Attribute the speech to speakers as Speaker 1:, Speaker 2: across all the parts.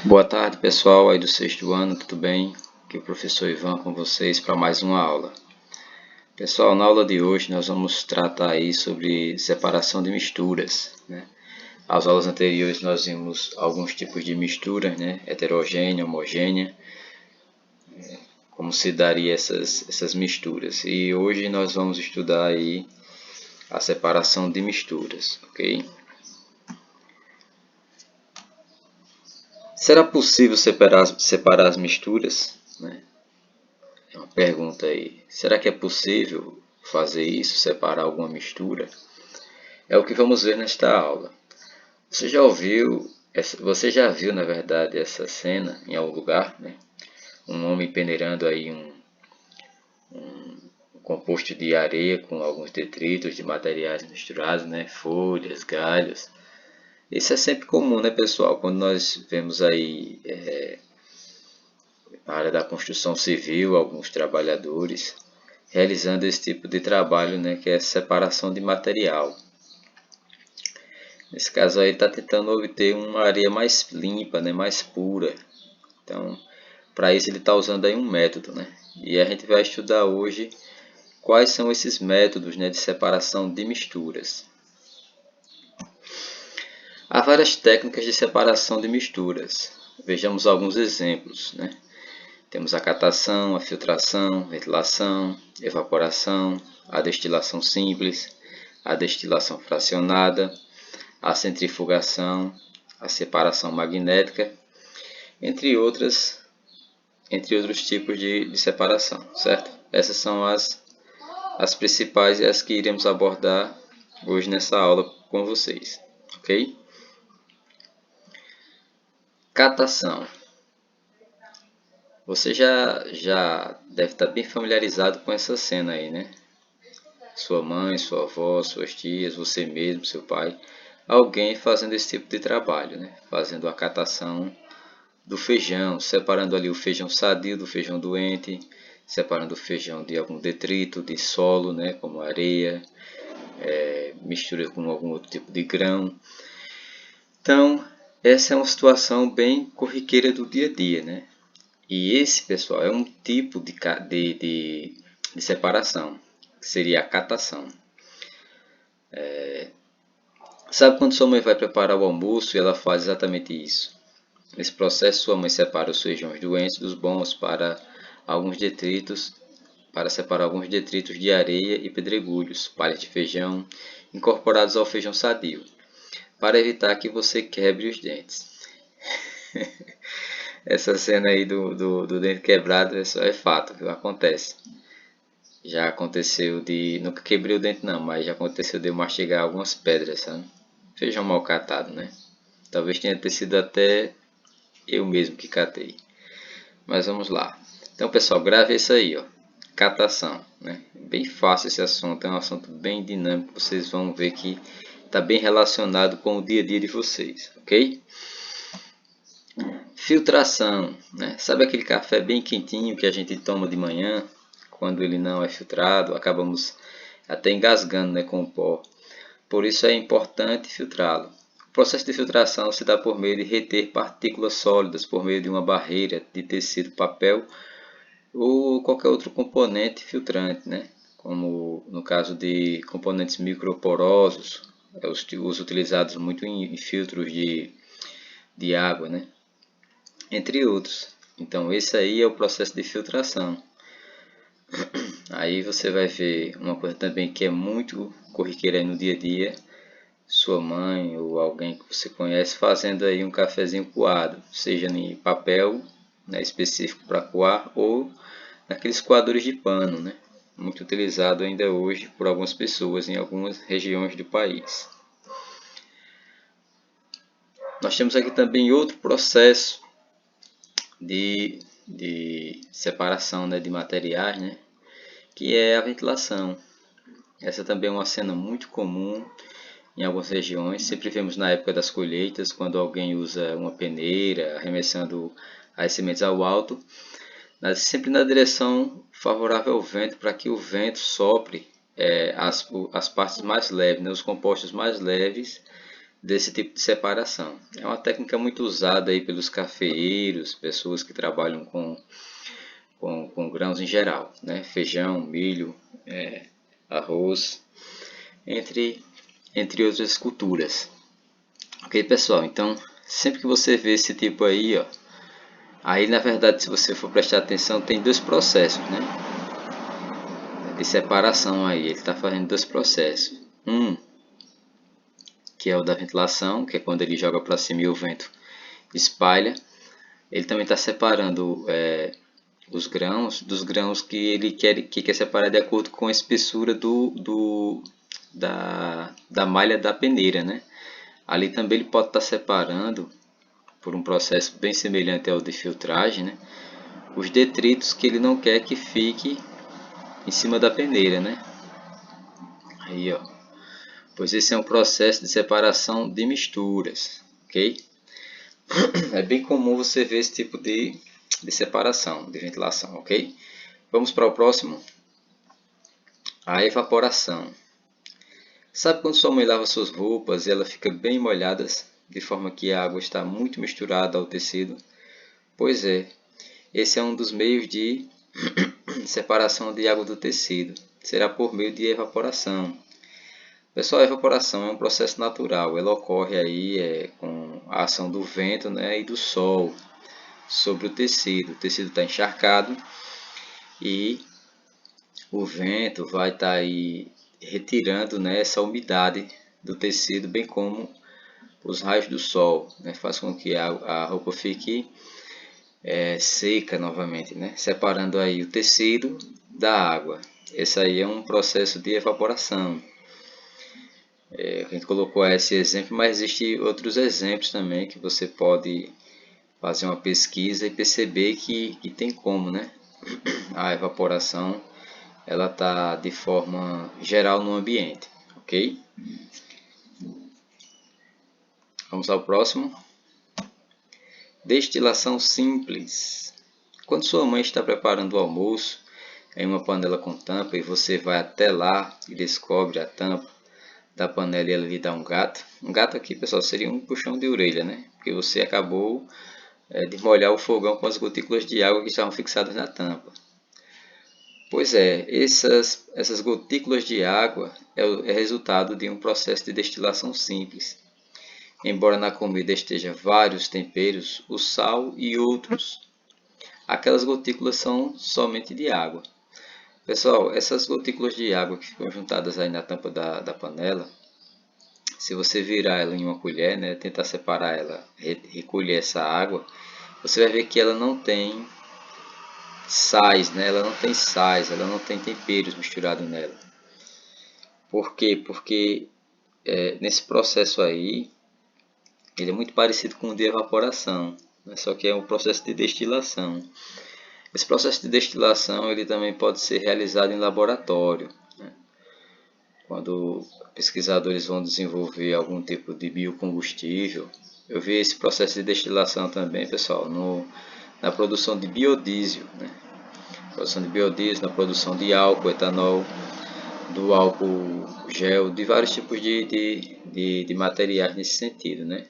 Speaker 1: Boa tarde, pessoal aí do sexto ano, tudo bem? Aqui é o professor Ivan com vocês para mais uma aula. Pessoal, na aula de hoje nós vamos tratar aí sobre separação de misturas, né? As aulas anteriores nós vimos alguns tipos de misturas, né? Heterogênea, homogênea, como se daria essas misturas. E hoje nós vamos estudar aí a separação de misturas, ok? Será possível separar as misturas, né? É uma pergunta aí. Será que é possível fazer isso, separar alguma mistura? É o que vamos ver nesta aula. Você já viu, na verdade, essa cena em algum lugar, né? Um homem peneirando aí um composto de areia com alguns detritos de materiais misturados, né? Folhas, galhos. Isso é sempre comum, né, pessoal? Quando nós vemos aí na área da construção civil, alguns trabalhadores realizando esse tipo de trabalho, né, que é separação de material. Nesse caso aí, ele está tentando obter uma areia mais limpa, né, mais pura. Então, para isso ele está usando aí um método, né? E a gente vai estudar hoje quais são esses métodos, né, de separação de misturas. Há várias técnicas de separação de misturas. Vejamos alguns exemplos, né? Temos a catação, a filtração, ventilação, evaporação, a destilação simples, a destilação fracionada, a centrifugação, a separação magnética, entre outros tipos de separação, certo? Essas são as principais e as que iremos abordar hoje nessa aula com vocês, ok? Catação. Você já deve estar bem familiarizado com essa cena aí, né? Sua mãe, sua avó, suas tias, você mesmo, seu pai, alguém fazendo esse tipo de trabalho, né? Fazendo a catação do feijão, separando ali o feijão sadio do feijão doente, separando o feijão de algum detrito, de solo, né? Como areia, mistura com algum outro tipo de grão. Então, essa é uma situação bem corriqueira do dia a dia, né? E esse, pessoal, é um tipo de separação, que seria a catação. Sabe quando sua mãe vai preparar o almoço e ela faz exatamente isso? Nesse processo, sua mãe separa os feijões doentes dos bons para separar alguns detritos de areia e pedregulhos, palhas de feijão, incorporados ao feijão sadio, para evitar que você quebre os dentes. Essa cena aí do dente quebrado é fato, viu? Acontece. Já aconteceu de... Nunca quebrei o dente não, mas já aconteceu de eu mastigar algumas pedras, sabe? Feijão mal catado, né? Talvez tenha ter sido até eu mesmo que catei. Mas vamos lá. Então, pessoal, grave isso aí, ó. Catação, né? Bem fácil esse assunto, é um assunto bem dinâmico. Vocês vão ver que está bem relacionado com o dia a dia de vocês, ok? Filtração, né? Sabe aquele café bem quentinho que a gente toma de manhã? Quando ele não é filtrado, acabamos até engasgando, né, com o pó. Por isso é importante filtrá-lo. O processo de filtração se dá por meio de reter partículas sólidas por meio de uma barreira de tecido, papel ou qualquer outro componente filtrante, né? Como no caso de componentes microporosos, os utilizados muito em filtros de água, né? Entre outros. Então esse aí é o processo de filtração. Aí você vai ver uma coisa também que é muito corriqueira aí no dia a dia, sua mãe ou alguém que você conhece fazendo aí um cafezinho coado, seja em papel, né, específico para coar ou naqueles coadores de pano, né, muito utilizado ainda hoje por algumas pessoas em algumas regiões do país. Nós temos aqui também outro processo de separação, né, de materiais, né, que é a ventilação. Essa também é uma cena muito comum em algumas regiões. Sempre vemos na época das colheitas, quando alguém usa uma peneira, arremessando as sementes ao alto, sempre na direção favorável ao vento, para que o vento sopre as partes mais leves, né, os compostos mais leves desse tipo de separação. É uma técnica muito usada aí pelos cafeeiros, pessoas que trabalham com grãos em geral, né? Feijão, milho, arroz, entre outras culturas. Ok, pessoal? Então, sempre que você vê esse tipo aí, ó, aí na verdade, se você for prestar atenção, tem dois processos, né? De separação aí. Ele está fazendo dois processos. Um, que é o da ventilação, que é quando ele joga para cima e o vento espalha. Ele também está separando os grãos dos grãos que ele quer separar de acordo com a espessura da malha da peneira, né? Ali também ele pode estar separando, por um processo bem semelhante ao de filtragem, né? Os detritos que ele não quer que fique em cima da peneira, né? Aí, ó. Pois esse é um processo de separação de misturas, ok? É bem comum você ver esse tipo de separação, de ventilação, ok? Vamos para o próximo. A evaporação. Sabe quando sua mãe lava suas roupas e ela fica bem molhadas, de forma que a água está muito misturada ao tecido? Pois é, esse é um dos meios de separação de água do tecido. Será por meio de evaporação. Pessoal, a evaporação é um processo natural. Ela ocorre aí com a ação do vento, né, e do sol sobre o tecido. O tecido está encharcado e o vento vai estar aí retirando, né, essa umidade do tecido, bem como os raios do sol, né, faz com que a roupa fique seca novamente, né, separando aí o tecido da água. Esse aí é um processo de evaporação. A gente colocou esse exemplo, mas existem outros exemplos também que você pode fazer uma pesquisa e perceber que tem como, né? A evaporação ela está de forma geral no ambiente, ok? Vamos ao próximo. Destilação simples. Quando sua mãe está preparando o almoço em uma panela com tampa e você vai até lá e descobre a tampa da panela e ela lhe dá um gato. Um gato aqui, pessoal, seria um puxão de orelha, né? Porque você acabou de molhar o fogão com as gotículas de água que estavam fixadas na tampa. Pois é, essas gotículas de água é resultado de um processo de destilação simples. Embora na comida esteja vários temperos, o sal e outros, aquelas gotículas são somente de água. Pessoal, essas gotículas de água que ficam juntadas aí na tampa da panela, se você virar ela em uma colher, né, tentar separar ela, recolher essa água, você vai ver que ela não tem sais, né? Ela não tem sais, ela não tem temperos misturados nela. Por quê? Porque nesse processo aí, ele é muito parecido com o de evaporação, né? Só que é um processo de destilação. Esse processo de destilação ele também pode ser realizado em laboratório, né? Quando pesquisadores vão desenvolver algum tipo de biocombustível. Eu vi esse processo de destilação também, pessoal, na produção de biodiesel, né? Produção de biodiesel, na produção de álcool, etanol, do álcool gel, de vários tipos de materiais nesse sentido, né?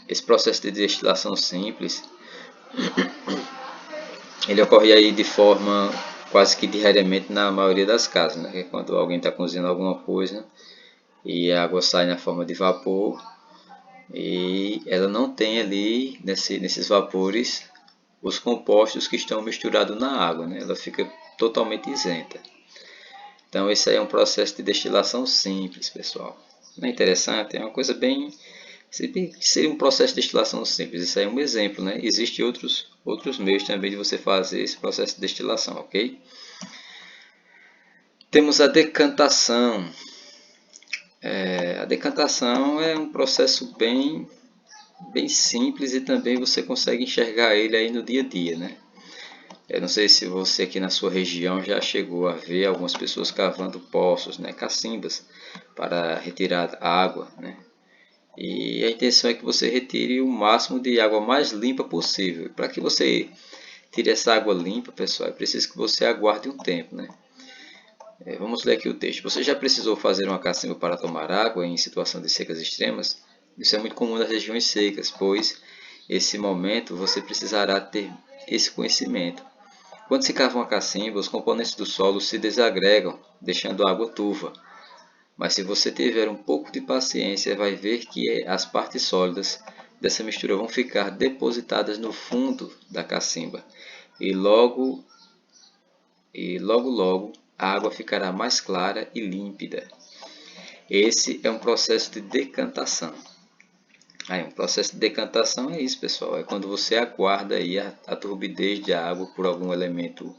Speaker 1: Esse processo de destilação simples, ele ocorre aí de forma quase que diariamente na maioria das casas, né? Que é quando alguém está cozinhando alguma coisa e a água sai na forma de vapor e ela não tem ali nesses vapores os compostos que estão misturados na água, né? Ela fica totalmente isenta. Então esse aí é um processo de destilação simples, pessoal. Não é interessante? É uma coisa bem... Seria um processo de destilação simples. Isso aí é um exemplo, né? Existem outros meios também de você fazer esse processo de destilação, ok? Temos a decantação. A decantação é um processo bem simples e também você consegue enxergar ele aí no dia a dia, né? Eu não sei se você aqui na sua região já chegou a ver algumas pessoas cavando poços, né, cacimbas, para retirar água, né? E a intenção é que você retire o máximo de água mais limpa possível. Para que você tire essa água limpa, pessoal, é preciso que você aguarde um tempo, né? Vamos ler aqui o texto. Você já precisou fazer uma cacimba para tomar água em situação de secas extremas? Isso é muito comum nas regiões secas, pois esse momento você precisará ter esse conhecimento. Quando se cava uma cacimba, os componentes do solo se desagregam, deixando a água turva. Mas se você tiver um pouco de paciência, vai ver que as partes sólidas dessa mistura vão ficar depositadas no fundo da cacimba. E logo a água ficará mais clara e límpida. Esse é um processo de decantação. Um processo de decantação é isso, pessoal. É quando você aguarda aí a turbidez de água por algum elemento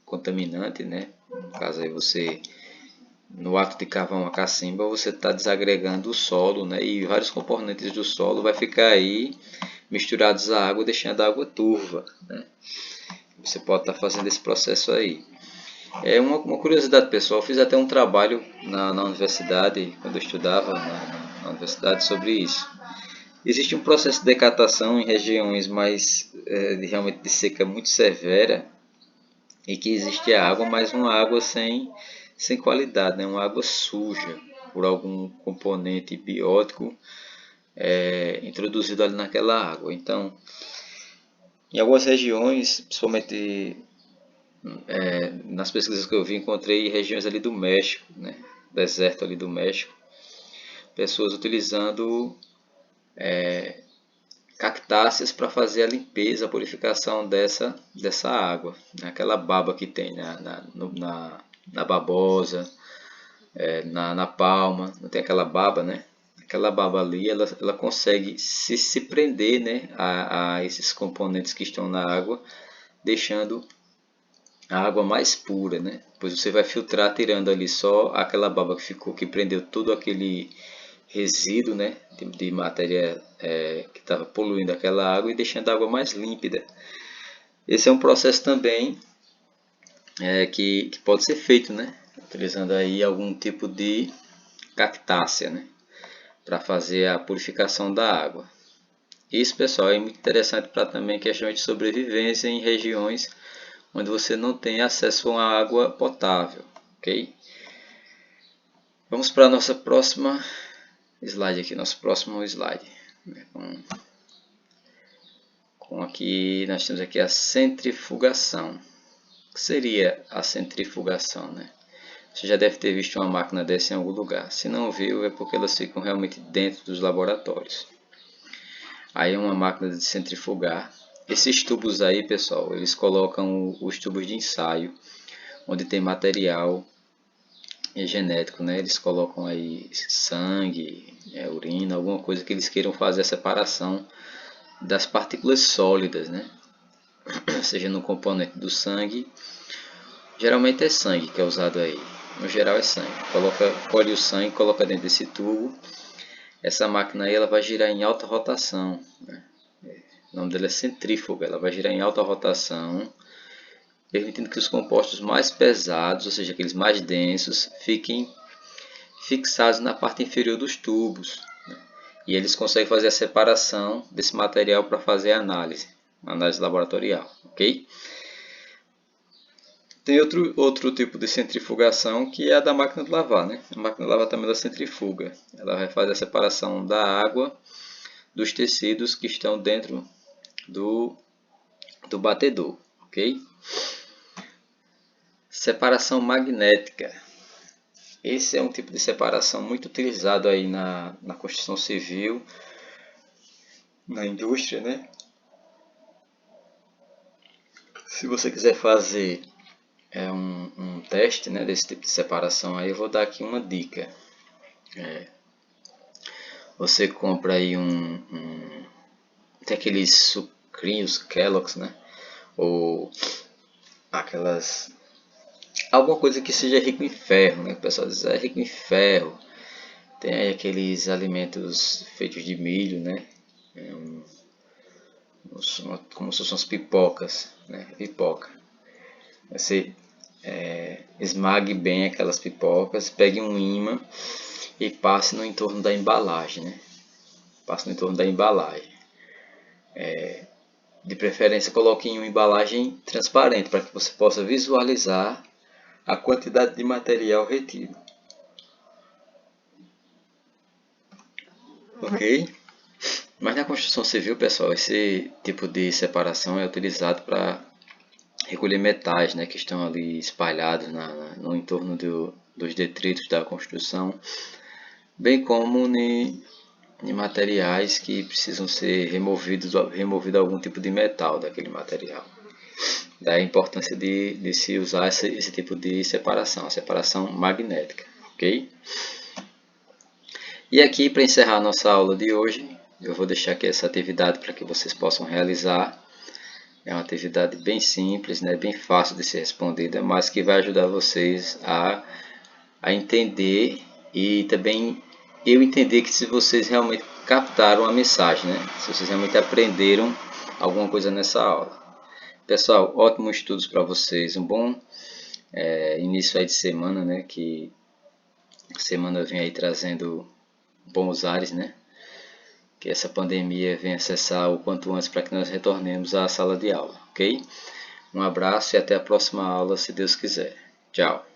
Speaker 1: contaminante, né? No caso aí você, no ato de cavar uma cacimba, você está desagregando o solo, né? E vários componentes do solo vai ficar aí misturados à água, deixando a água turva, né? Você pode estar fazendo esse processo aí. É uma curiosidade pessoal, eu fiz até um trabalho na universidade, quando eu estudava na universidade, sobre isso. Existe um processo de decatação em regiões mais realmente de seca muito severa, e que existe a água, mas uma água sem qualidade, né? Uma água suja por algum componente biótico introduzido ali naquela água. Então, em algumas regiões, principalmente nas pesquisas que eu vi, encontrei regiões ali do México, né? Deserto ali do México, pessoas utilizando cactáceas para fazer a limpeza, a purificação dessa água, aquela baba que tem na babosa, na palma, não tem aquela baba, né? Aquela baba ali, ela consegue se prender, né, a esses componentes que estão na água, deixando a água mais pura, né? Depois você vai filtrar tirando ali só aquela baba que ficou, que prendeu todo aquele resíduo, né, de matéria que estava poluindo aquela água e deixando a água mais límpida. Esse é um processo também que pode ser feito, né, utilizando aí algum tipo de cactácea, né, para fazer a purificação da água. Isso, pessoal, é muito interessante para também questões de sobrevivência em regiões onde você não tem acesso a uma água potável, ok? Vamos para a nossa próxima slide aqui, nosso próximo slide. Com aqui, nós temos aqui a centrifugação. O que seria a centrifugação, né? Você já deve ter visto uma máquina dessa em algum lugar. Se não viu, é porque elas ficam realmente dentro dos laboratórios. Aí é uma máquina de centrifugar. Esses tubos aí, pessoal, eles colocam os tubos de ensaio, onde tem material genético, né? Eles colocam aí sangue, urina, alguma coisa que eles queiram fazer a separação das partículas sólidas, né? Seja no componente do sangue, geralmente é sangue que é usado aí, no geral é sangue. Colhe o sangue, coloca dentro desse tubo. Essa máquina aí ela vai girar em alta rotação, né? O nome dela é centrífuga, ela vai girar em alta rotação, permitindo que os compostos mais pesados, ou seja, aqueles mais densos, fiquem fixados na parte inferior dos tubos, né? E eles conseguem fazer a separação desse material para fazer a análise laboratorial, ok? Tem outro tipo de centrifugação que é a da máquina de lavar, né? A máquina de lavar também ela centrifuga, ela vai fazer a separação da água dos tecidos que estão dentro do batedor, ok? Separação magnética. Esse é um tipo de separação muito utilizado aí na construção civil, na indústria, né? Se você quiser fazer um teste, né, desse tipo de separação, aí eu vou dar aqui uma dica. Você compra aí tem aqueles sucrinhos Kellogg's, né? Ou alguma coisa que seja rico em ferro, né? O pessoal diz é rico em ferro. Tem aí aqueles alimentos feitos de milho, né? Como se fossem as pipocas, né? Pipoca. Você esmague bem aquelas pipocas, pegue um ímã e passe no entorno da embalagem, né? Passe no entorno da embalagem. De preferência, coloque em uma embalagem transparente para que você possa visualizar a quantidade de material retido. Ok? Mas na construção civil, pessoal, esse tipo de separação é utilizado para recolher metais, né, que estão ali espalhados no entorno dos detritos da construção, bem como em materiais que precisam ser removido algum tipo de metal daquele material. Daí a importância de se usar esse tipo de separação, a separação magnética, ok? E aqui, para encerrar a nossa aula de hoje, eu vou deixar aqui essa atividade para que vocês possam realizar. É uma atividade bem simples, né, bem fácil de ser respondida, mas que vai ajudar vocês a entender e também eu entender que se vocês realmente captaram a mensagem, né, se vocês realmente aprenderam alguma coisa nessa aula. Pessoal, ótimos estudos para vocês, um bom início aí de semana, né, que a semana vem aí trazendo bons ares, né, que essa pandemia venha cessar o quanto antes para que nós retornemos à sala de aula, ok? Um abraço e até a próxima aula, se Deus quiser. Tchau!